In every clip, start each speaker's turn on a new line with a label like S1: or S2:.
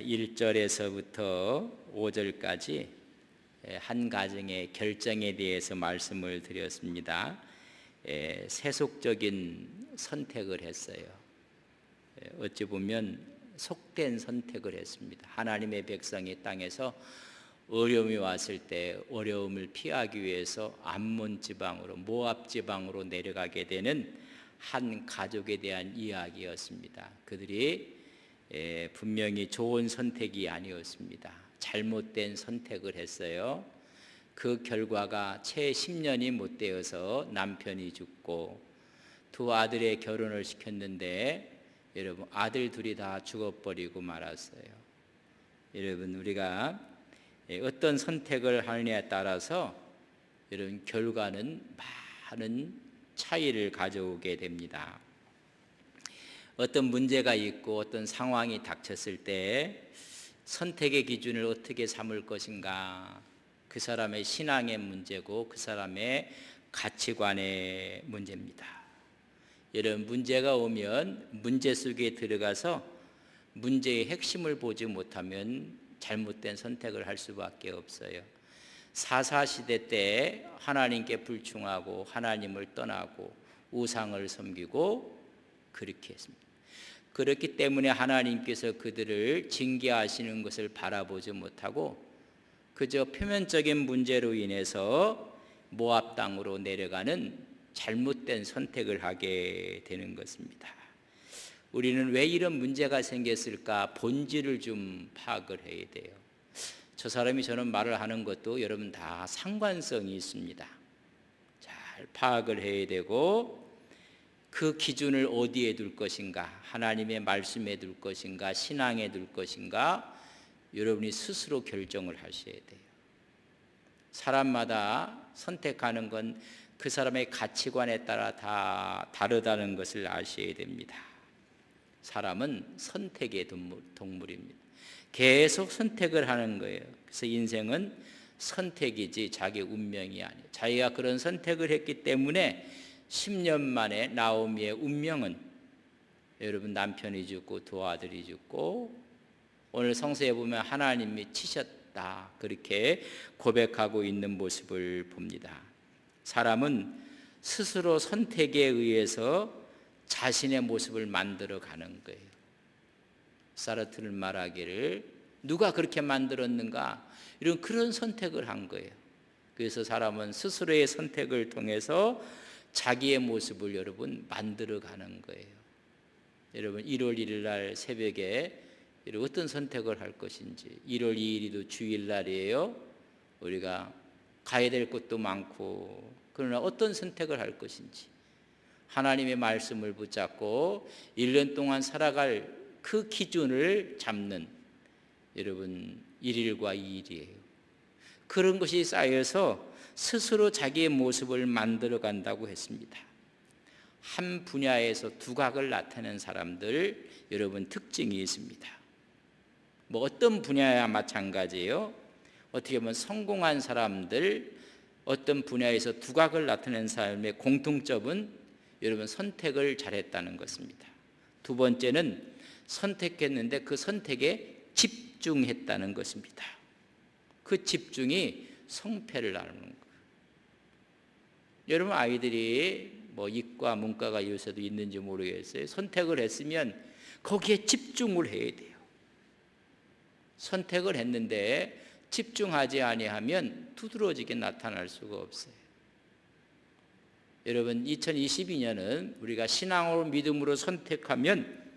S1: 1절에서부터 5절까지 한 가정의 결정에 대해서 말씀을 드렸습니다. 세속적인 선택을 했어요. 어찌 보면 속된 선택을 했습니다. 하나님의 백성이 땅에서 어려움이 왔을 때 어려움을 피하기 위해서 암몬 지방으로, 모압 지방으로 내려가게 되는 한 가족에 대한 이야기였습니다. 그들이 분명히 좋은 선택이 아니었습니다. 잘못된 선택을 했어요. 그 결과가 채 10년이 못 되어서 남편이 죽고 두 아들의 결혼을 시켰는데 여러분 아들 둘이 다 죽어버리고 말았어요. 여러분 우리가 어떤 선택을 하느냐에 따라서 여러분 결과는 많은 차이를 가져오게 됩니다. 어떤 문제가 있고 어떤 상황이 닥쳤을 때 선택의 기준을 어떻게 삼을 것인가, 그 사람의 신앙의 문제고 그 사람의 가치관의 문제입니다. 여러분 문제가 오면 문제 속에 들어가서 문제의 핵심을 보지 못하면 잘못된 선택을 할 수밖에 없어요. 사사시대 때 하나님께 불충하고 하나님을 떠나고 우상을 섬기고 그렇게 했습니다. 그렇기 때문에 하나님께서 그들을 징계하시는 것을 바라보지 못하고 그저 표면적인 문제로 인해서 모압 땅으로 내려가는 잘못된 선택을 하게 되는 것입니다. 우리는 왜 이런 문제가 생겼을까 본질을 좀 파악을 해야 돼요. 저 사람이 저런 말을 하는 것도 여러분 다 상관성이 있습니다. 잘 파악을 해야 되고 그 기준을 어디에 둘 것인가, 하나님의 말씀에 둘 것인가, 신앙에 둘 것인가, 여러분이 스스로 결정을 하셔야 돼요. 사람마다 선택하는 건 그 사람의 가치관에 따라 다 다르다는 것을 아셔야 됩니다. 사람은 선택의 동물입니다. 계속 선택을 하는 거예요. 그래서 인생은 선택이지 자기 운명이 아니에요. 자기가 그런 선택을 했기 때문에 10년 만에 나오미의 운명은 여러분 남편이 죽고 두 아들이 죽고 오늘 성서에 보면 하나님이 치셨다 그렇게 고백하고 있는 모습을 봅니다. 사람은 스스로 선택에 의해서 자신의 모습을 만들어 가는 거예요. 사르트르는 말하기를 누가 그렇게 만들었는가 이런 그런 선택을 한 거예요. 그래서 사람은 스스로의 선택을 통해서 자기의 모습을 여러분 만들어 가는 거예요. 여러분 1월 1일 날 새벽에 어떤 선택을 할 것인지, 1월 2일이도 주일날이에요. 우리가 가야 될 곳도 많고 그러나 어떤 선택을 할 것인지 하나님의 말씀을 붙잡고 1년 동안 살아갈 그 기준을 잡는 여러분 1일과 2일이에요. 그런 것이 쌓여서 스스로 자기의 모습을 만들어 간다고 했습니다. 한 분야에서 두각을 나타내는 사람들 여러분 특징이 있습니다. 뭐 어떤 분야야 마찬가지예요. 어떻게 보면 성공한 사람들 어떤 분야에서 두각을 나타내는 사람의 공통점은 여러분 선택을 잘했다는 것입니다. 두 번째는 선택했는데 그 선택에 집중했다는 것입니다. 그 집중이 성패를 나누는 거예요. 여러분 아이들이 뭐 이과 문과가 요새도 있는지 모르겠어요. 선택을 했으면 거기에 집중을 해야 돼요. 선택을 했는데 집중하지 아니하면 두드러지게 나타날 수가 없어요. 여러분 2022년은 우리가 신앙으로 믿음으로 선택하면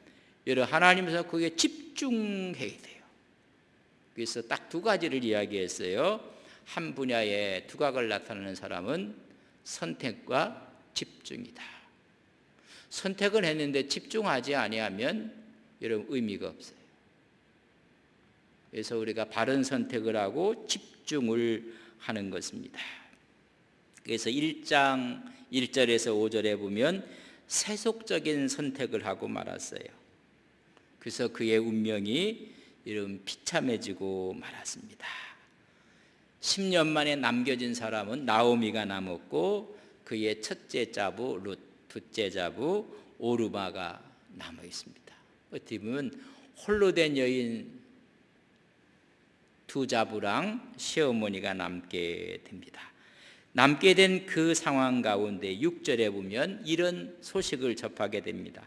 S1: 여러분 하나님께서 거기에 집중해야 돼요. 그래서 딱 두 가지를 이야기했어요. 한 분야에 두각을 나타내는 사람은 선택과 집중이다. 선택을 했는데 집중하지 아니하면 여러분 의미가 없어요. 그래서 우리가 바른 선택을 하고 집중을 하는 것입니다. 그래서 1장 1절에서 5절에 보면 세속적인 선택을 하고 말았어요. 그래서 그의 운명이 이런 비참해지고 말았습니다. 10년 만에 남겨진 사람은 나오미가 남았고 그의 첫째 자부 룻, 둘째 자부 오르바가 남아 있습니다. 어떻게 보면 홀로 된 여인 두 자부랑 시어머니가 남게 됩니다. 남게 된 그 상황 가운데 6절에 보면 이런 소식을 접하게 됩니다.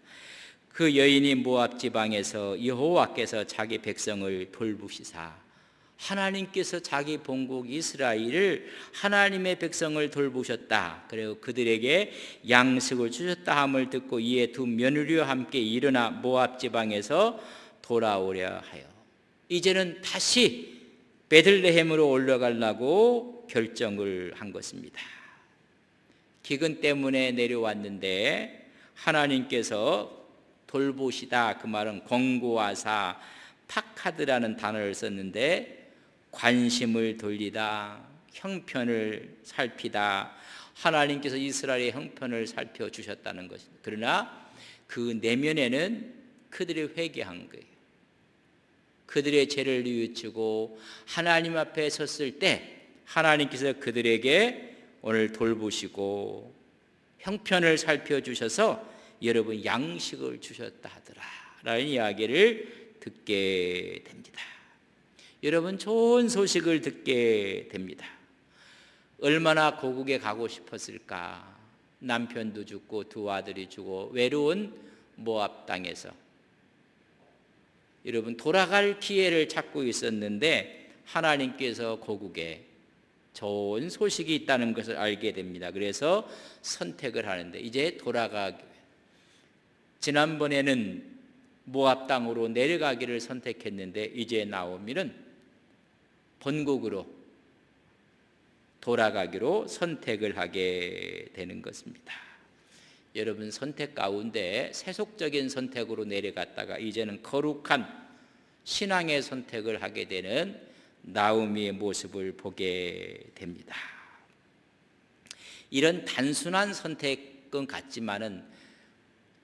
S1: 그 여인이 모압 지방에서 여호와께서 자기 백성을 돌보시사, 하나님께서 자기 본국 이스라엘을, 하나님의 백성을 돌보셨다, 그리고 그들에게 양식을 주셨다 함을 듣고 이에 두 며느리와 함께 일어나 모압 지방에서 돌아오려 하여 이제는 다시 베들레헴으로 올라가려고 결정을 한 것입니다. 기근 때문에 내려왔는데 하나님께서 돌보시다, 그 말은 권고하사 파카드라는 단어를 썼는데 관심을 돌리다, 형편을 살피다, 하나님께서 이스라엘의 형편을 살펴주셨다는 것입니다. 그러나 그 내면에는 그들이 회개한 거예요. 그들의 죄를 뉘우치고 하나님 앞에 섰을 때 하나님께서 그들에게 오늘 돌보시고 형편을 살펴주셔서 여러분 양식을 주셨다 하더라 라는 이야기를 듣게 됩니다. 여러분 좋은 소식을 듣게 됩니다. 얼마나 고국에 가고 싶었을까. 남편도 죽고 두 아들이 죽고 외로운 모압 땅에서 여러분 돌아갈 기회를 찾고 있었는데 하나님께서 고국에 좋은 소식이 있다는 것을 알게 됩니다. 그래서 선택을 하는데 이제 돌아가기, 지난번에는 모압 땅으로 내려가기를 선택했는데 이제 나오미는 본국으로 돌아가기로 선택을 하게 되는 것입니다. 여러분 선택 가운데 세속적인 선택으로 내려갔다가 이제는 거룩한 신앙의 선택을 하게 되는 나오미의 모습을 보게 됩니다. 이런 단순한 선택은 같지만은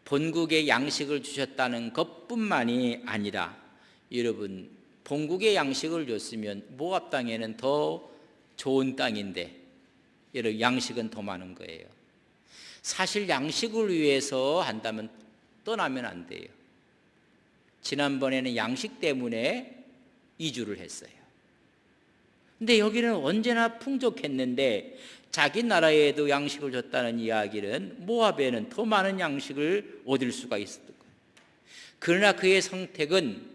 S1: 본국의 양식을 주셨다는 것뿐만이 아니라 여러분 본국의 양식을 줬으면 모압 땅에는 더 좋은 땅인데 여러분 양식은 더 많은 거예요. 사실 양식을 위해서 한다면 떠나면 안 돼요. 지난번에는 양식 때문에 이주를 했어요. 근데 여기는 언제나 풍족했는데 자기 나라에도 양식을 줬다는 이야기는 모압에는 더 많은 양식을 얻을 수가 있었던 거예요. 그러나 그의 선택은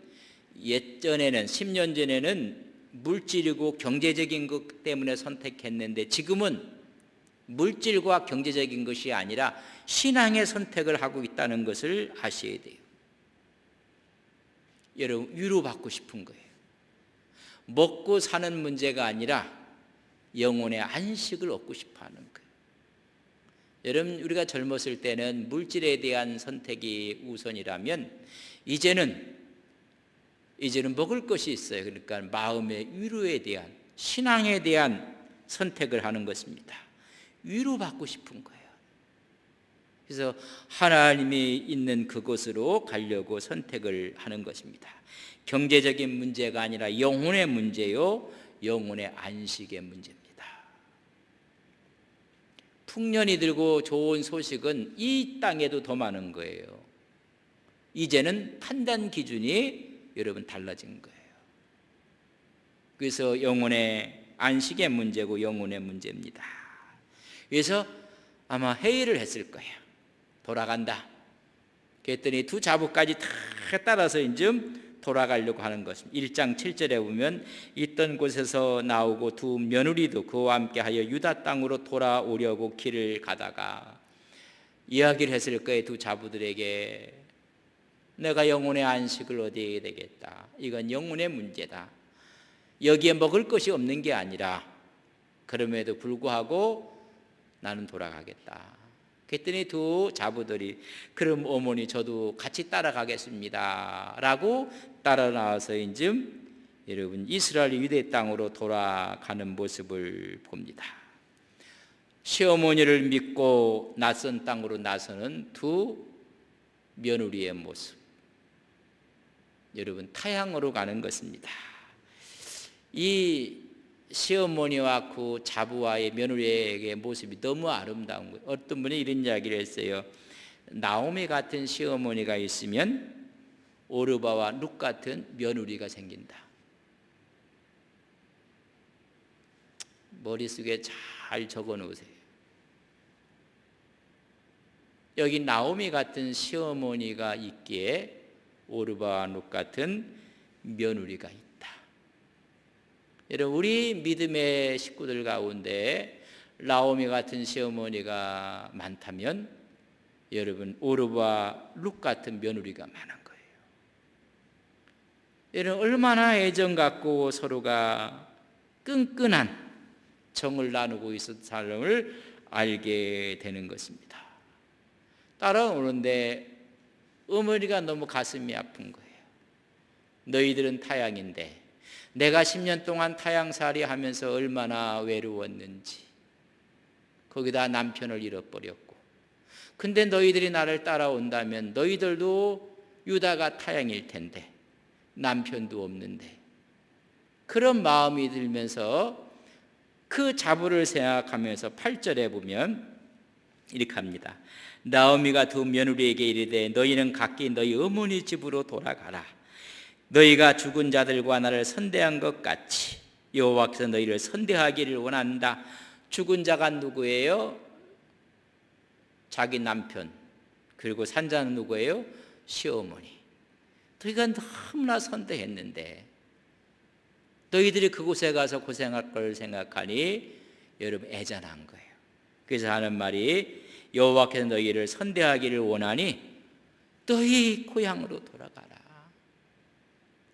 S1: 예전에는 10년 전에는 물질이고 경제적인 것 때문에 선택했는데 지금은 물질과 경제적인 것이 아니라 신앙의 선택을 하고 있다는 것을 아셔야 돼요. 여러분 위로받고 싶은 거예요. 먹고 사는 문제가 아니라 영혼의 안식을 얻고 싶어 하는 거예요. 여러분 우리가 젊었을 때는 물질에 대한 선택이 우선이라면 이제는 먹을 것이 있어요. 그러니까 마음의 위로에 대한, 신앙에 대한 선택을 하는 것입니다. 위로받고 싶은 거예요. 그래서 하나님이 있는 그곳으로 가려고 선택을 하는 것입니다. 경제적인 문제가 아니라 영혼의 문제요, 영혼의 안식의 문제입니다. 풍년이 들고 좋은 소식은 이 땅에도 더 많은 거예요. 이제는 판단 기준이 여러분 달라진 거예요. 그래서 영혼의 안식의 문제고 영혼의 문제입니다. 그래서 아마 회의를 했을 거예요. 돌아간다. 그랬더니 두 자부까지 다 따라서 이제 돌아가려고 하는 것입니다. 1장 7절에 보면 있던 곳에서 나오고 두 며느리도 그와 함께하여 유다 땅으로 돌아오려고 길을 가다가 이야기를 했을 거예요. 두 자부들에게 내가 영혼의 안식을 얻어야 되겠다. 이건 영혼의 문제다. 여기에 먹을 것이 없는 게 아니라 그럼에도 불구하고 나는 돌아가겠다. 그랬더니 두 자부들이 그럼 어머니 저도 같이 따라가겠습니다 라고 따라 나와서 이제 여러분 이스라엘 유대 땅으로 돌아가는 모습을 봅니다. 시어머니를 믿고 낯선 땅으로 나서는 두 며느리의 모습, 여러분 타향으로 가는 것입니다. 이 시어머니와 그 자부와의 며느리의 모습이 너무 아름다운 거예요. 어떤 분이 이런 이야기를 했어요. 나오미 같은 시어머니가 있으면 오르바와 룻 같은 며느리가 생긴다. 머릿속에 잘 적어 놓으세요. 여기 나오미 같은 시어머니가 있기에 오르바와 룻 같은 며느리가 있다. 여러분, 우리 믿음의 식구들 가운데 나오미 같은 시어머니가 많다면 여러분, 오르바와 룻 같은 며느리가 많은 거예요. 여러분, 얼마나 애정 갖고 서로가 끈끈한 정을 나누고 있었던 사람을 알게 되는 것입니다. 따라오는데 어머니가 너무 가슴이 아픈 거예요. 너희들은 타양인데 내가 10년 동안 타양살이 하면서 얼마나 외로웠는지, 거기다 남편을 잃어버렸고, 근데 너희들이 나를 따라온다면 너희들도 유다가 타양일 텐데 남편도 없는데, 그런 마음이 들면서 그 자부를 생각하면서 8절에 보면 이렇게 합니다. 나오미가 두 며느리에게 이르되 너희는 각기 너희 어머니 집으로 돌아가라. 너희가 죽은 자들과 나를 선대한 것 같이 여호와께서 너희를 선대하기를 원한다. 죽은 자가 누구예요? 자기 남편. 그리고 산 자는 누구예요? 시어머니. 너희가 너무나 선대했는데 너희들이 그곳에 가서 고생할 걸 생각하니 여러분 애잔한 거예요. 그래서 하는 말이 여호와께서 너희를 선대하기를 원하니 너희 고향으로 돌아가라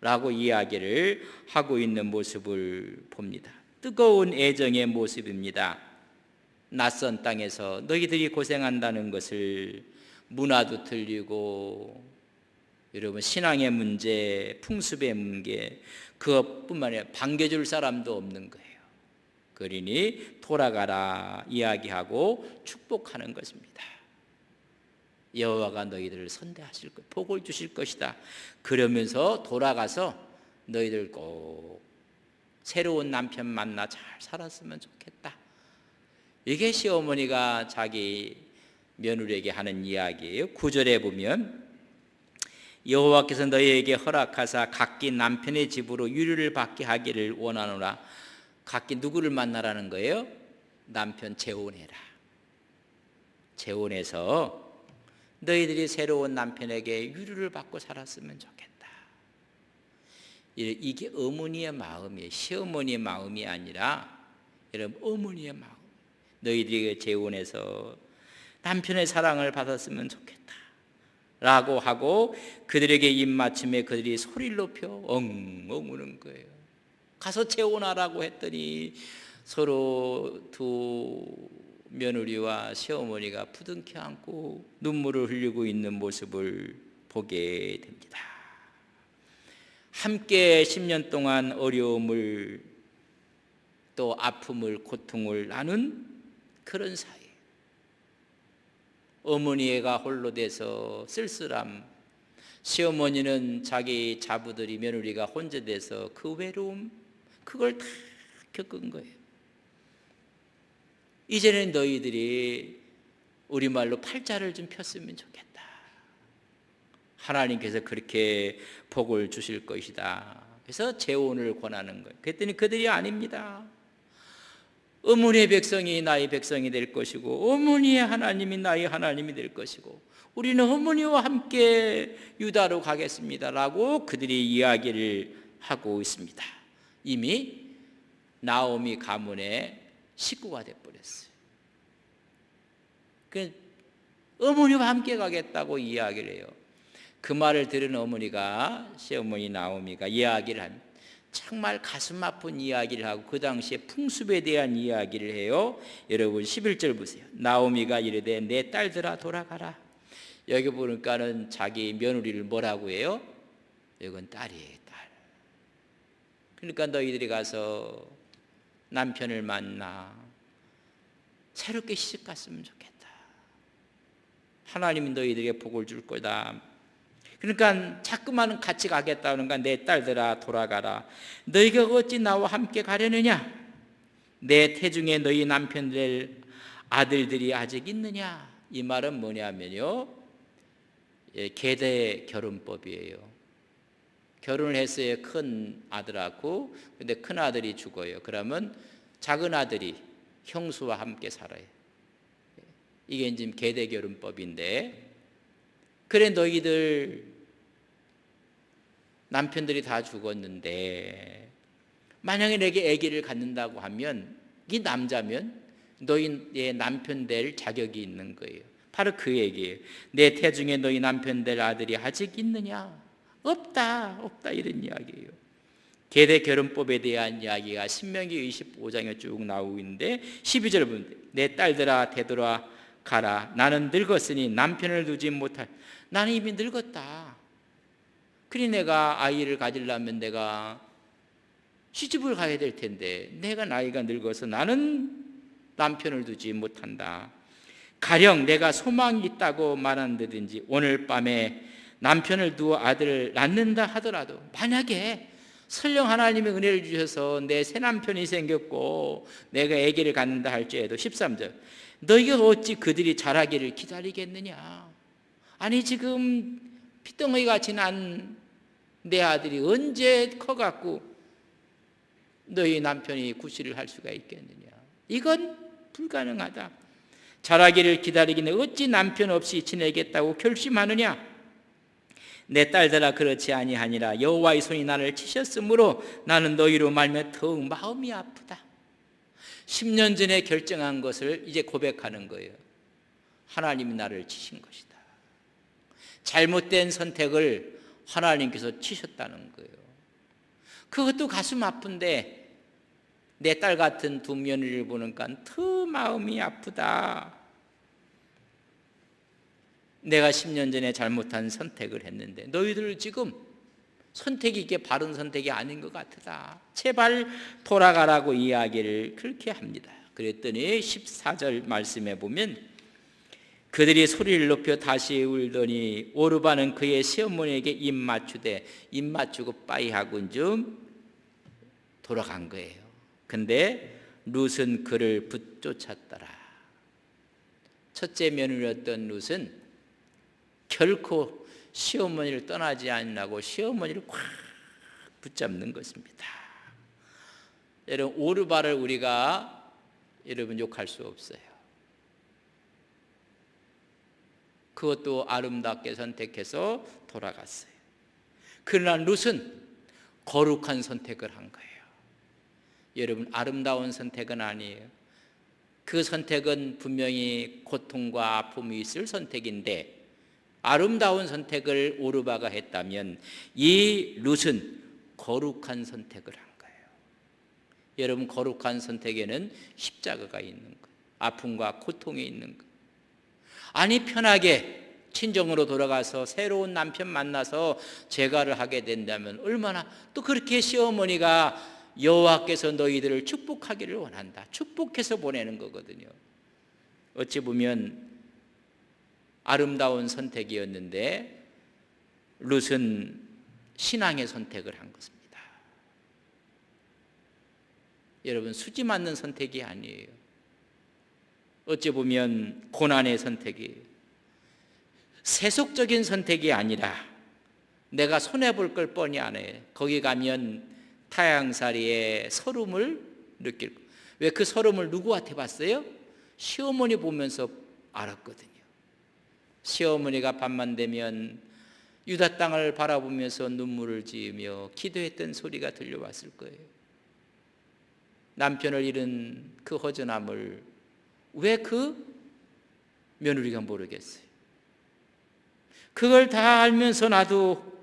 S1: 라고 이야기를 하고 있는 모습을 봅니다. 뜨거운 애정의 모습입니다. 낯선 땅에서 너희들이 고생한다는 것을, 문화도 틀리고 여러분 신앙의 문제, 풍습의 문제, 그것뿐만 아니라 반겨줄 사람도 없는 거예요. 그러니 돌아가라 이야기하고 축복하는 것입니다. 여호와가 너희들을 선대하실 것, 복을 주실 것이다. 그러면서 돌아가서 너희들 꼭 새로운 남편 만나 잘 살았으면 좋겠다. 이게 시어머니가 자기 며느리에게 하는 이야기예요. 9절에 보면 여호와께서 너희에게 허락하사 각기 남편의 집으로 유류를 받게 하기를 원하노라. 각기 누구를 만나라는 거예요? 남편 재혼해라. 재혼해서 너희들이 새로운 남편에게 유류를 받고 살았으면 좋겠다. 이게 어머니의 마음이에요. 시어머니의 마음이 아니라 여러분 어머니의 마음. 너희들이 재혼해서 남편의 사랑을 받았으면 좋겠다 라고 하고 그들에게 입맞춤에 그들이 소리를 높여 엉엉 우는 거예요. 가서 재혼하라고 했더니 서로 두 며느리와 시어머니가 부둥켜 안고 눈물을 흘리고 있는 모습을 보게 됩니다. 함께 10년 동안 어려움을 또 아픔을 고통을 나눈 그런 사이. 어머니가 홀로 돼서 쓸쓸함, 시어머니는 자기 자부들이 며느리가 혼자 돼서 그 외로움, 그걸 다 겪은 거예요. 이제는 너희들이 우리말로 팔자를 좀 폈으면 좋겠다. 하나님께서 그렇게 복을 주실 것이다. 그래서 재혼을 권하는 거예요. 그랬더니 그들이 아닙니다. 어머니의 백성이 나의 백성이 될 것이고 어머니의 하나님이 나의 하나님이 될 것이고 우리는 어머니와 함께 유다로 가겠습니다 라고 그들이 이야기를 하고 있습니다. 이미 나오미 가문의 식구가 되어버렸어요. 어머니와 함께 가겠다고 이야기를 해요. 그 말을 들은 어머니가, 시어머니 나오미가 이야기를 합니다. 정말 가슴 아픈 이야기를 하고 그 당시에 풍습에 대한 이야기를 해요. 여러분 11절 보세요. 나오미가 이르되 내 딸들아 돌아가라. 여기 보니까는 자기 며느리를 뭐라고 해요? 이건 딸이에요, 딸. 그러니까 너희들이 가서 남편을 만나 새롭게 시집 갔으면 좋겠다. 하나님이 너희들에게 복을 줄 거다. 그러니까 자꾸만 같이 가겠다는가. 내 딸들아 돌아가라. 너희가 어찌 나와 함께 가려느냐? 내 태중에 너희 남편들 아들들이 아직 있느냐? 이 말은 뭐냐면요, 계대 결혼법이에요. 결혼을 했어요, 큰 아들하고. 근데 큰 아들이 죽어요. 그러면 작은 아들이 형수와 함께 살아요. 이게 지금 계대결혼법인데, 그래 너희들 남편들이 다 죽었는데 만약에 내게 아기를 갖는다고 하면 이 남자면 너희의 남편 될 자격이 있는 거예요. 바로 그 얘기예요. 내 태중에 너희 남편 될 아들이 아직 있느냐? 없다 이런 이야기예요. 계대 결혼법에 대한 이야기가 신명기 25장에 쭉 나오고 있는데 12절 보면 내 딸들아 되돌아 가라. 나는 늙었으니 남편을 두지 못할. 나는 이미 늙었다. 그리 내가 아이를 가지려면 내가 시집을 가야 될 텐데 내가 나이가 늙어서 나는 남편을 두지 못한다. 가령 내가 소망이 있다고 말한다든지 오늘 밤에 남편을 두어 아들을 낳는다 하더라도, 만약에 설령 하나님의 은혜를 주셔서 내 새 남편이 생겼고 내가 아기를 갖는다 할지라도 13절 너희가 어찌 그들이 자라기를 기다리겠느냐? 아니 지금 피덩어리 같이 난 내 아들이 언제 커갖고 너희 남편이 구실을 할 수가 있겠느냐? 이건 불가능하다. 자라기를 기다리기는 어찌 남편 없이 지내겠다고 결심하느냐? 내 딸들아 그렇지 아니하니라. 여호와의 손이 나를 치셨으므로 나는 너희로 말미암아 더욱 마음이 아프다. 10년 전에 결정한 것을 이제 고백하는 거예요. 하나님이 나를 치신 것이다. 잘못된 선택을 하나님께서 치셨다는 거예요. 그것도 가슴 아픈데 내 딸 같은 두 며느리를 보니까 더 마음이 아프다. 내가 10년 전에 잘못한 선택을 했는데 너희들 지금 선택이 이게 바른 선택이 아닌 것 같다. 제발 돌아가라고 이야기를 그렇게 합니다. 그랬더니 14절 말씀에 보면 그들이 소리를 높여 다시 울더니 오르바는 그의 시어머니에게 입 맞추고 빠이하고 좀 돌아간 거예요. 근데 룻은 그를 붙쫓았더라. 첫째 며느리였던 룻은 결코 시어머니를 떠나지 않으려고 시어머니를 꽉 붙잡는 것입니다. 여러분, 오르바를 우리가 욕할 수 없어요. 그것도 아름답게 선택해서 돌아갔어요. 그러나 룻은 거룩한 선택을 한 거예요. 여러분, 아름다운 선택은 아니에요. 그 선택은 분명히 고통과 아픔이 있을 선택인데, 아름다운 선택을 오르바가 했다면 이 룻은 거룩한 선택을 한 거예요. 여러분, 거룩한 선택에는 십자가가 있는 거예요. 아픔과 고통이 있는 거예요. 아니, 편하게 친정으로 돌아가서 새로운 남편 만나서 재가를 하게 된다면 얼마나, 또 그렇게 시어머니가 여호와께서 너희들을 축복하기를 원한다, 축복해서 보내는 거거든요. 어찌 보면 아름다운 선택이었는데 룻은 신앙의 선택을 한 것입니다. 여러분, 수지 맞는 선택이 아니에요. 어찌 보면 고난의 선택이, 세속적인 선택이 아니라 내가 손해볼 걸 뻔히 아네. 거기 가면 타향살이의 서름을 느낄 거예요. 왜 그 서름을 누구한테 봤어요? 시어머니 보면서 알았거든요. 시어머니가 밤만 되면 유다 땅을 바라보면서 눈물을 지으며 기도했던 소리가 들려왔을 거예요. 남편을 잃은 그 허전함을 왜 그 며느리가 모르겠어요? 그걸 다 알면서 나도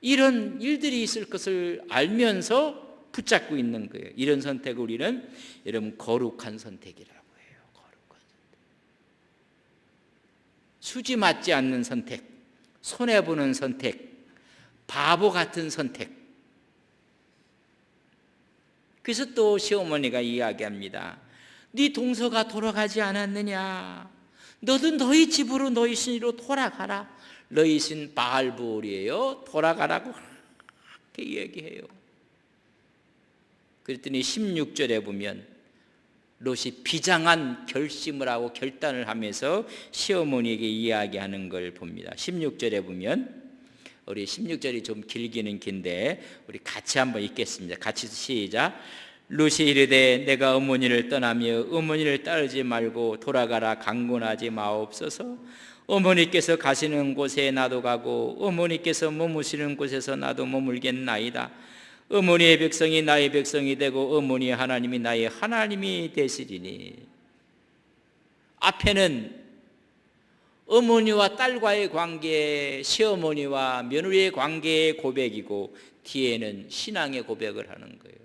S1: 이런 일들이 있을 것을 알면서 붙잡고 있는 거예요. 이런 선택을 우리는 여러분 거룩한 선택이라고 해요. 거룩한 선택. 수지 맞지 않는 선택, 손해보는 선택, 바보 같은 선택. 그래서 또 시어머니가 이야기합니다. 네 동서가 돌아가지 않았느냐? 너도 너희 집으로 너희 신으로 돌아가라. 너희 신 바알부올이에요. 돌아가라고 그렇게 얘기해요. 그랬더니 16절에 보면 롯이 비장한 결심을 하고 결단을 하면서 시어머니에게 이야기하는 걸 봅니다. 16절에 보면, 우리 16절이 좀 길기는 긴데 우리 같이 한번 읽겠습니다. 같이 시작. 룻이 이르되 내가 어머니를 떠나며 어머니를 따르지 말고 돌아가라 강권하지 마옵소서. 어머니께서 가시는 곳에 나도 가고 어머니께서 머무시는 곳에서 나도 머물겠나이다. 어머니의 백성이 나의 백성이 되고 어머니의 하나님이 나의 하나님이 되시리니. 앞에는 어머니와 딸과의 관계, 시어머니와 며느리의 관계의 고백이고 뒤에는 신앙의 고백을 하는 거예요.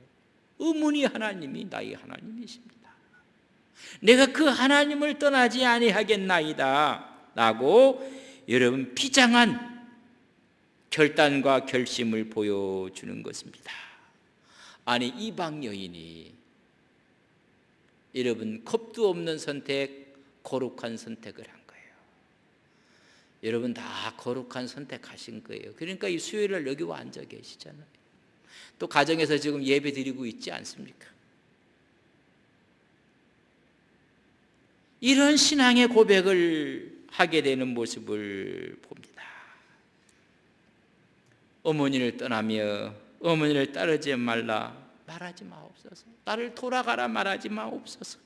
S1: 어머니 하나님이 나의 하나님이십니다. 내가 그 하나님을 떠나지 아니하겠나이다 라고 여러분 비장한 결단과 결심을 보여주는 것입니다. 아니 이방 여인이 여러분 겁도 없는 선택, 거룩한 선택을 한 거예요. 여러분 다 거룩한 선택하신 거예요. 그러니까 이 수요일날 여기 와 앉아 계시잖아요. 또 가정에서 지금 예배 드리고 있지 않습니까? 이런 신앙의 고백을 하게 되는 모습을 봅니다. 어머니를 떠나며 어머니를 따르지 말라 말하지 마옵소서. 나를 돌아가라 말하지 마옵소서.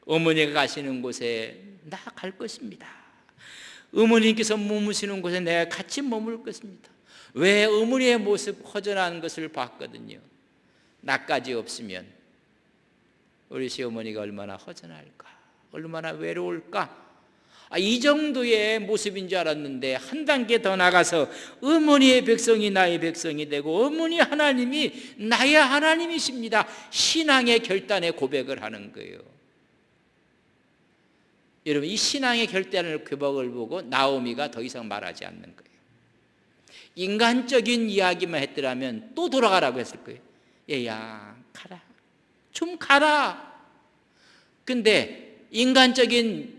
S1: 어머니가 가시는 곳에 나 갈 것입니다. 어머니께서 머무시는 곳에 내가 같이 머물 것입니다. 왜? 어머니의 모습 허전한 것을 봤거든요. 나까지 없으면 우리 시어머니가 얼마나 허전할까, 얼마나 외로울까. 이 정도의 모습인 줄 알았는데 한 단계 더 나가서 어머니의 백성이 나의 백성이 되고 어머니 하나님이 나의 하나님이십니다. 신앙의 결단의 고백을 하는 거예요. 여러분 이 신앙의 결단의 고백을 보고 나오미가 더 이상 말하지 않는 거예요. 인간적인 이야기만 했더라면 또 돌아가라고 했을 거예요. 얘야 가라, 좀 가라. 근데 인간적인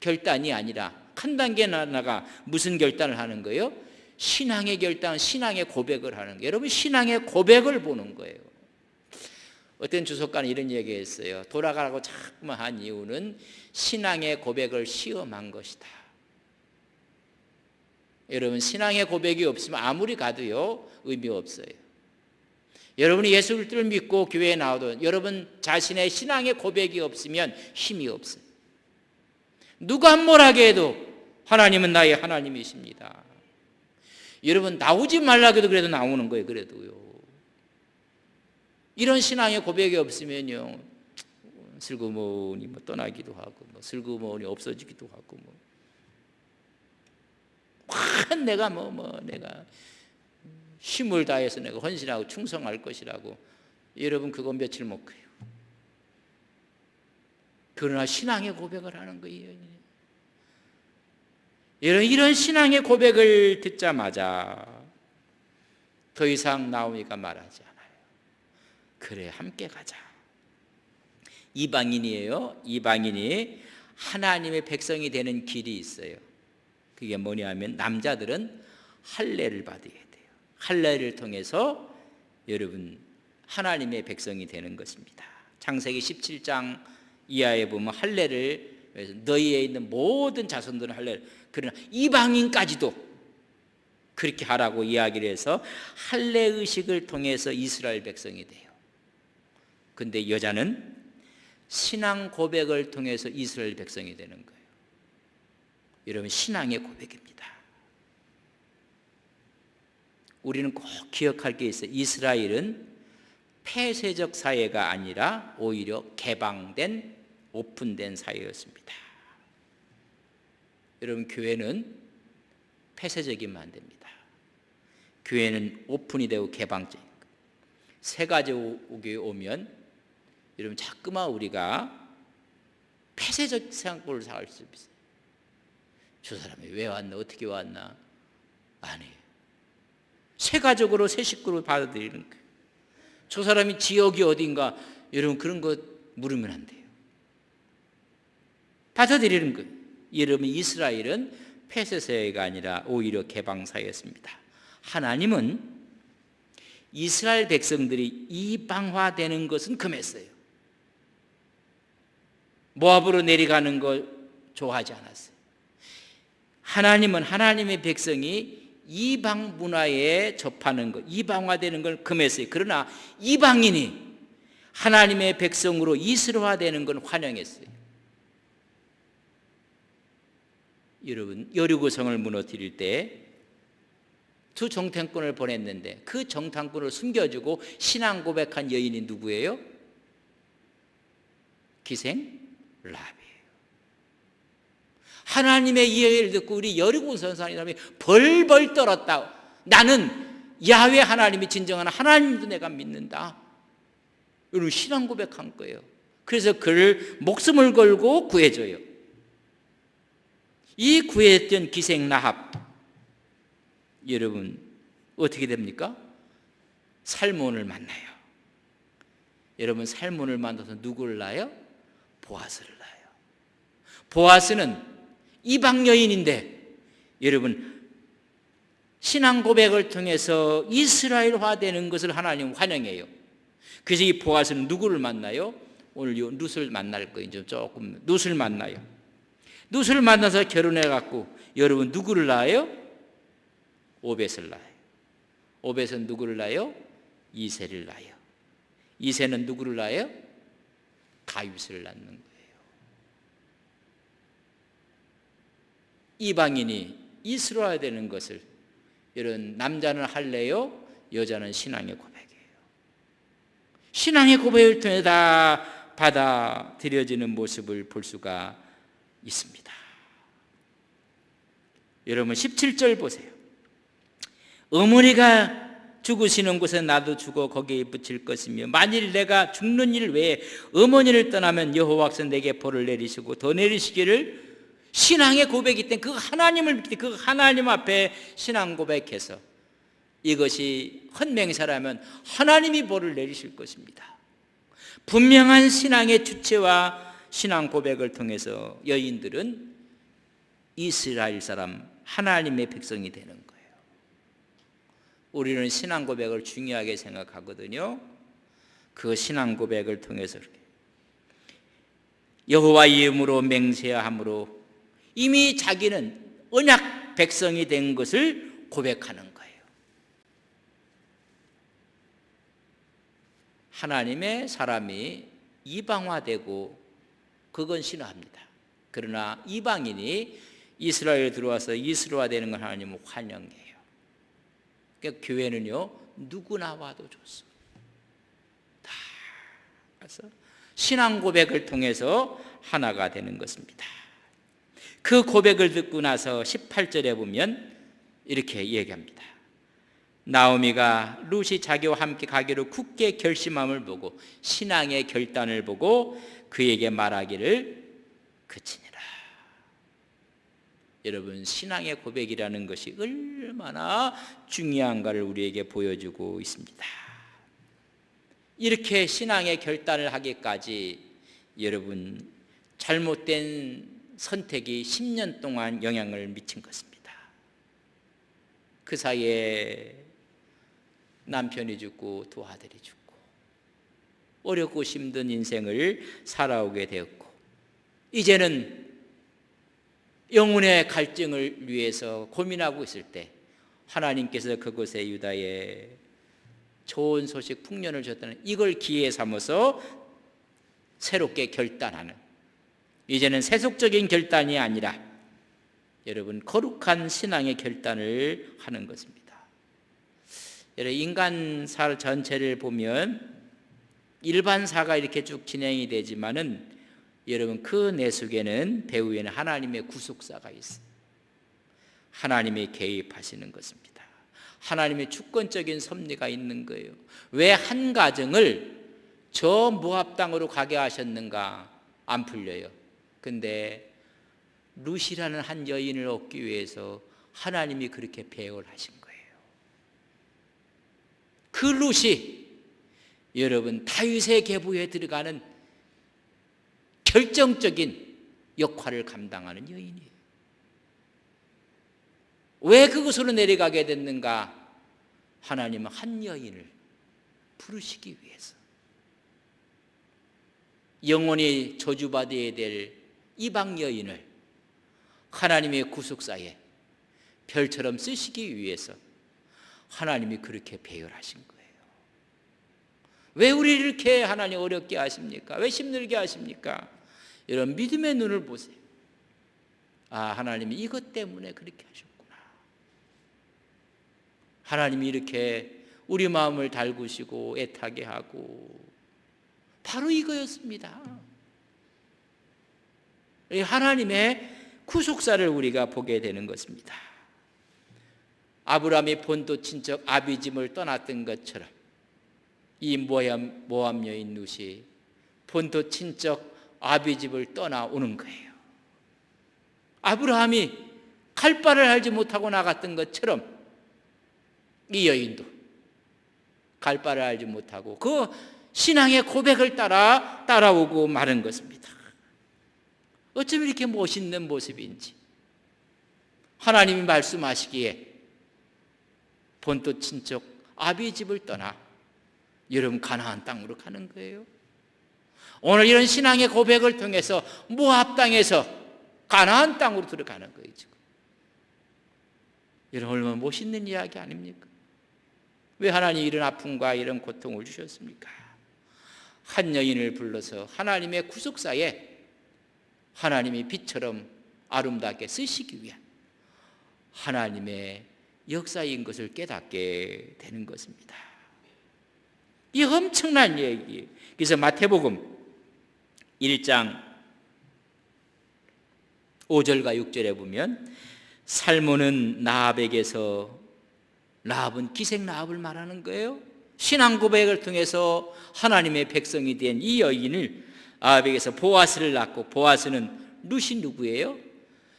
S1: 결단이 아니라 한 단계 나가 무슨 결단을 하는 거예요? 신앙의 결단, 신앙의 고백을 하는 거예요. 여러분 신앙의 고백을 보는 거예요. 어떤 주석가는 이런 얘기했어요. 돌아가라고 자꾸만 한 이유는 신앙의 고백을 시험한 것이다. 여러분 신앙의 고백이 없으면 아무리 가도요 의미 없어요. 여러분이 예수를 믿고 교회에 나와도 여러분 자신의 신앙의 고백이 없으면 힘이 없어요. 누가 뭐라게 해도 하나님은 나의 하나님이십니다. 여러분 나오지 말라고 해도 그래도 나오는 거예요. 그래도요. 이런 신앙의 고백이 없으면요 슬그머니 떠나기도 하고 슬그머니 없어지기도 하고 내가 내가 힘을 다해서 내가 헌신하고 충성할 것이라고. 여러분 그건 며칠 못 가요. 그러나 신앙의 고백을 하는 거예요. 이런 신앙의 고백을 듣자마자 더 이상 나오미가 말하지 않아요. 그래 함께 가자. 이방인이에요. 이방인이 하나님의 백성이 되는 길이 있어요. 그게 뭐냐면 남자들은 할례를 받아야 돼요. 할례를 통해서 여러분 하나님의 백성이 되는 것입니다. 창세기 17장 이하에 보면 할례를 너희에 있는 모든 자손들은 할례를, 그러나 이방인까지도 그렇게 하라고 이야기를 해서 할례 의식을 통해서 이스라엘 백성이 돼요. 근데 여자는 신앙 고백을 통해서 이스라엘 백성이 되는 거예요. 여러분 신앙의 고백입니다. 우리는 꼭 기억할 게 있어요. 이스라엘은 폐쇄적 사회가 아니라 오히려 개방된 오픈된 사회였습니다. 여러분 교회는 폐쇄적이면 안 됩니다. 교회는 오픈이 되고 개방적인 거예요. 새 가족이 오면 여러분 자꾸만 우리가 폐쇄적 생각을 살 수 있어요. 저 사람이 왜 왔나, 어떻게 왔나. 아니에요. 새 가족으로 새 식구로 받아들이는 거예요. 저 사람이 지역이 어딘가, 여러분 그런 거 물으면 안 돼요. 받아들이는 거예요. 여러분 이스라엘은 폐쇄사회가 아니라 오히려 개방사회였습니다. 하나님은 이스라엘 백성들이 이방화되는 것은 금했어요. 모압으로 내려가는 걸 좋아하지 않았어요. 하나님은 하나님의 백성이 이방 문화에 접하는 것, 이방화되는 걸 금했어요. 그러나 이방인이 하나님의 백성으로 이스라엘화되는 건 환영했어요. 여러분, 여리고성을 무너뜨릴 때 두 정탐꾼을 보냈는데 그 정탐꾼을 숨겨주고 신앙 고백한 여인이 누구예요? 기생 라합이에요. 하나님의 이야기를 듣고 우리 여리고성 사람이 벌벌 떨었다. 나는 야훼 하나님이 진정한 하나님도 내가 믿는다. 여러분, 신앙 고백한 거예요. 그래서 그를 목숨을 걸고 구해줘요. 이 구했던 기생 라합, 여러분 어떻게 됩니까? 살몬을 만나요. 여러분, 살몬을 만나서 누구를 낳아요? 보아스를 낳아요. 보아스는 이방 여인인데 여러분, 신앙 고백을 통해서 이스라엘화되는 것을 하나님 환영해요. 그래서 이 보아스는 누구를 만나요? 오늘 룻을 만날 거예요. 조금 룻을 만나요. 룻을 만나서 결혼해갖고 여러분 누구를 낳아요? 오벳을 낳아요. 오벳은 누구를 낳아요? 이새를 낳아요. 이새는 누구를 낳아요? 다윗을 낳는 거예요. 이방인이 이스라엘 되는 것을 이런 남자는 할래요? 여자는 신앙의 고백이에요. 신앙의 고백을 통해 다 받아들여지는 모습을 볼 수가 있습니다. 여러분 17절 보세요. 어머니가 죽으시는 곳에 나도 죽어 거기에 붙일 것이며 만일 내가 죽는 일 외에 어머니를 떠나면 여호와께서 내게 벌을 내리시고 더 내리시기를, 신앙의 고백이 때문에 그 하나님을 믿기, 그 하나님 앞에 신앙 고백해서 이것이 헌맹사라면 하나님이 벌을 내리실 것입니다. 분명한 신앙의 주체와 신앙 고백을 통해서 여인들은 이스라엘 사람 하나님의 백성이 되는 거예요. 우리는 신앙 고백을 중요하게 생각하거든요. 그 신앙 고백을 통해서 여호와의 이름으로 맹세함으로 이미 자기는 언약 백성이 된 것을 고백하는 거예요. 하나님의 사람이 이방화되고 그건 신화합니다. 그러나 이방인이 이스라엘에 들어와서 이스라엘화되는 걸 하나님은 환영해요. 그러니까 교회는요, 누구나 와도 좋습니다. 다 와서 신앙 고백을 통해서 하나가 되는 것입니다. 그 고백을 듣고 나서 18절에 보면 이렇게 얘기합니다. 나오미가 룻이 자기와 함께 가기로 굳게 결심함을 보고 신앙의 결단을 보고 그에게 말하기를 그치니라. 여러분, 신앙의 고백이라는 것이 얼마나 중요한가를 우리에게 보여주고 있습니다. 이렇게 신앙의 결단을 하기까지 여러분 잘못된 선택이 10년 동안 영향을 미친 것입니다. 그 사이에 남편이 죽고 두 아들이 죽고 어렵고 힘든 인생을 살아오게 되었고, 이제는 영혼의 갈증을 위해서 고민하고 있을 때 하나님께서 그곳에 유다에 좋은 소식 풍년을 줬다는 이걸 기회 삼아서 새롭게 결단하는, 이제는 세속적인 결단이 아니라 여러분 거룩한 신앙의 결단을 하는 것입니다. 여러분, 인간사 전체를 보면 일반사가 이렇게 쭉 진행이 되지만은 여러분 그 내 속에는 배후에는 하나님의 구속사가 있어요. 하나님이 개입하시는 것입니다. 하나님의 주권적인 섭리가 있는 거예요. 왜 한 가정을 저 모압 땅으로 가게 하셨는가 안 풀려요. 근데 룻이라는 한 여인을 얻기 위해서 하나님이 그렇게 배역을 하신 거예요. 그 룻이 여러분 다윗의 계보에 들어가는 결정적인 역할을 감당하는 여인이에요. 왜 그곳으로 내려가게 됐는가? 하나님은 한 여인을 부르시기 위해서, 영원히 저주받아야 될 이방 여인을 하나님의 구속사에 별처럼 쓰시기 위해서 하나님이 그렇게 배열하신 거예요. 왜 우리를 이렇게 하나님 어렵게 하십니까? 왜 힘들게 하십니까? 이런 믿음의 눈을 보세요. 아, 하나님이 이것 때문에 그렇게 하셨구나. 하나님이 이렇게 우리 마음을 달구시고 애타게 하고 바로 이거였습니다. 하나님의 구속사를 우리가 보게 되는 것입니다. 아브라함이 본토 친척 아비집을 떠났던 것처럼 이 모함 여인 룻이 본토 친척 아비집을 떠나오는 거예요. 아브라함이 갈 바를 알지 못하고 나갔던 것처럼 이 여인도 갈 바를 알지 못하고 그 신앙의 고백을 따라오고 마는 것입니다. 어쩜 이렇게 멋있는 모습인지. 하나님이 말씀하시기에 본토 친척 아비집을 떠나 여러분 가나안 땅으로 가는 거예요. 오늘 이런 신앙의 고백을 통해서 모압 땅에서 가나안 땅으로 들어가는 거예요. 지금. 여러분 얼마나 멋있는 이야기 아닙니까? 왜 하나님이 이런 아픔과 이런 고통을 주셨습니까? 한 여인을 불러서 하나님의 구속사에 하나님이 빛처럼 아름답게 쓰시기 위한 하나님의 역사인 것을 깨닫게 되는 것입니다. 이 엄청난 얘기. 그래서 마태복음 1장 5절과 6절에 보면 살모는 라합에게서, 라합은 기생 라합을 말하는 거예요. 신앙 고백을 통해서 하나님의 백성이 된 이 여인을 라합에게서 보아스를 낳고, 보아스는 룻이 누구예요?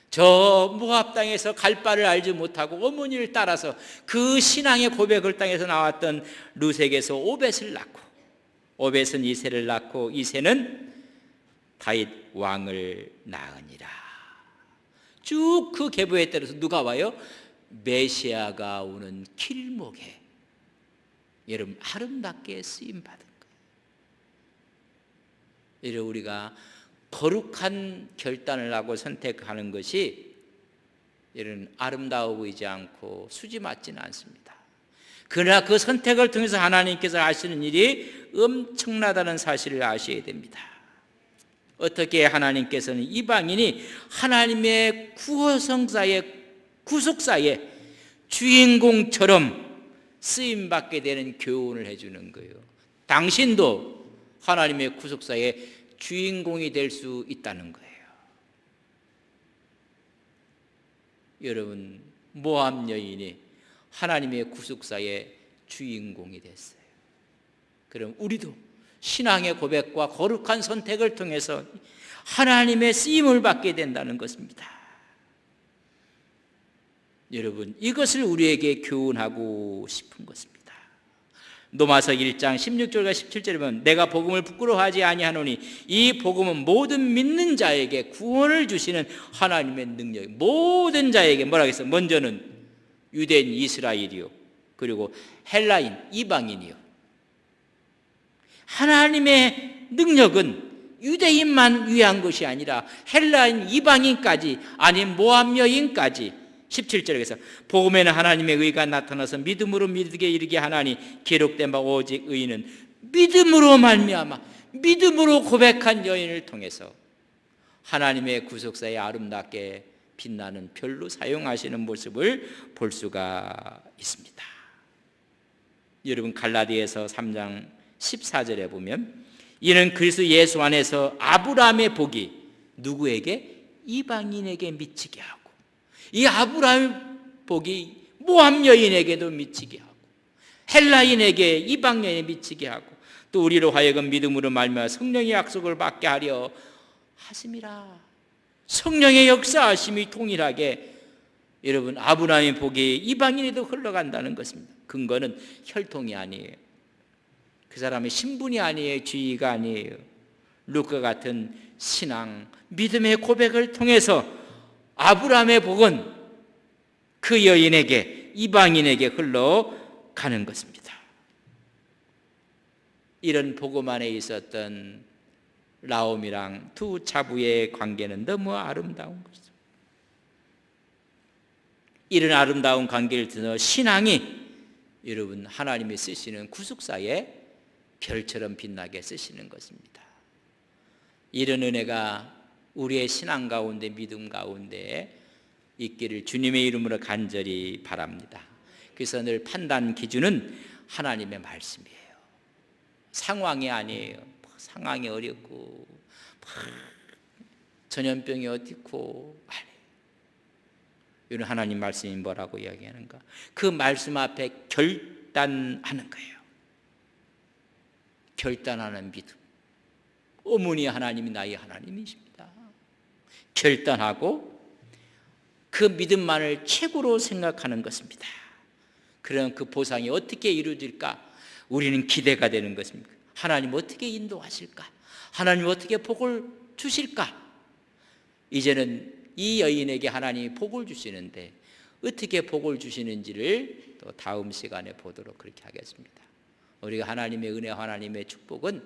S1: 저 모압 땅에서 갈 바를 알지 못하고 어머니를 따라서 그 신앙의 고백을 땅에서 나왔던 룻에게서 오벳을 낳고, 오벳은 이새를 낳고, 이새는 다윗 왕을 낳으니라. 쭉 그 계보에 따라서 누가 와요? 메시아가 오는 길목에 여러분 아름답게 쓰임 받은 거예요. 이런 우리가 거룩한 결단을 하고 선택하는 것이 이런 아름다워 보이지 않고 수지 맞지는 않습니다. 그러나 그 선택을 통해서 하나님께서 하시는 일이 엄청나다는 사실을 아셔야 됩니다. 어떻게 하나님께서는 이방인이 하나님의 구원성사의 구속사의 주인공처럼 쓰임받게 되는 교훈을 해주는 거예요. 당신도 하나님의 구속사의 주인공이 될 수 있다는 거예요. 여러분, 모압 여인이 하나님의 구속사의 주인공이 됐어요. 그럼 우리도 신앙의 고백과 거룩한 선택을 통해서 하나님의 쓰임을 받게 된다는 것입니다. 여러분, 이것을 우리에게 교훈하고 싶은 것입니다. 로마서 1장 16절과 17절에 보면 내가 복음을 부끄러워하지 아니하노니 이 복음은 모든 믿는 자에게 구원을 주시는 하나님의 능력이, 모든 자에게 뭐라고 했어요? 먼저는 유대인 이스라엘이요, 그리고 헬라인 이방인이요. 하나님의 능력은 유대인만 위한 것이 아니라 헬라인 이방인까지, 아닌 모압 여인까지. 17절에서 복음에는 하나님의 의가 나타나서 믿음으로 믿게 이르게 하나니 기록된 바 오직 의인은 믿음으로 말미암아, 믿음으로 고백한 여인을 통해서 하나님의 구속사에 아름답게 빛나는 별로 사용하시는 모습을 볼 수가 있습니다. 여러분, 갈라디아서 3장 14절에 보면 이는 그리스도 예수 안에서 아브라함의 복이 누구에게? 이방인에게 미치게 하고, 이 아브라함의 복이 모압 여인에게도 미치게 하고, 헬라인에게, 이방 여인에 미치게 하고, 또 우리로 하여금 믿음으로 말미암아 성령의 약속을 받게 하려 하심이라. 성령의 역사하심이 동일하게 여러분 아브라함의 복이 이방인에도 흘러간다는 것입니다. 근거는 혈통이 아니에요. 그 사람의 신분이 아니에요. 지위가 아니에요. 룻과 같은 신앙, 믿음의 고백을 통해서 아브라함의 복은 그 여인에게, 이방인에게 흘러가는 것입니다. 이런 복음 안에 있었던 나옴이랑 두 자부의 관계는 너무 아름다운 것입니다. 이런 아름다운 관계를 통해서 신앙이 여러분 하나님이 쓰시는 구속사의 별처럼 빛나게 쓰시는 것입니다. 이런 은혜가 우리의 신앙 가운데, 믿음 가운데 있기를 주님의 이름으로 간절히 바랍니다. 그래서 늘 판단 기준은 하나님의 말씀이에요. 상황이 아니에요. 상황이 어렵고 전염병이 어떻고 이런 하나님 말씀이 뭐라고 이야기하는가? 그 말씀 앞에 결단하는 거예요. 결단하는 믿음. 어머니 하나님이 나의 하나님이십니다. 결단하고 그 믿음만을 최고로 생각하는 것입니다. 그럼 그 보상이 어떻게 이루어질까? 우리는 기대가 되는 것입니다. 하나님 어떻게 인도하실까? 하나님 어떻게 복을 주실까? 이제는 이 여인에게 하나님이 복을 주시는데 어떻게 복을 주시는지를 또 다음 시간에 보도록 그렇게 하겠습니다. 우리가 하나님의 은혜, 하나님의 축복은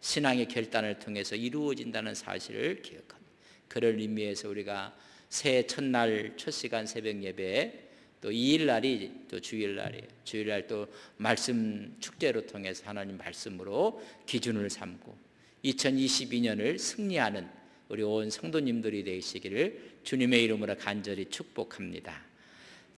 S1: 신앙의 결단을 통해서 이루어진다는 사실을 기억합니다. 그런 의미에서 우리가 새해 첫날 첫 시간 새벽 예배, 또 2일 날이 또 주일날이에요. 주일날 또 말씀 축제로 통해서 하나님 말씀으로 기준을 삼고 2022년을 승리하는 우리 온 성도님들이 되시기를 주님의 이름으로 간절히 축복합니다.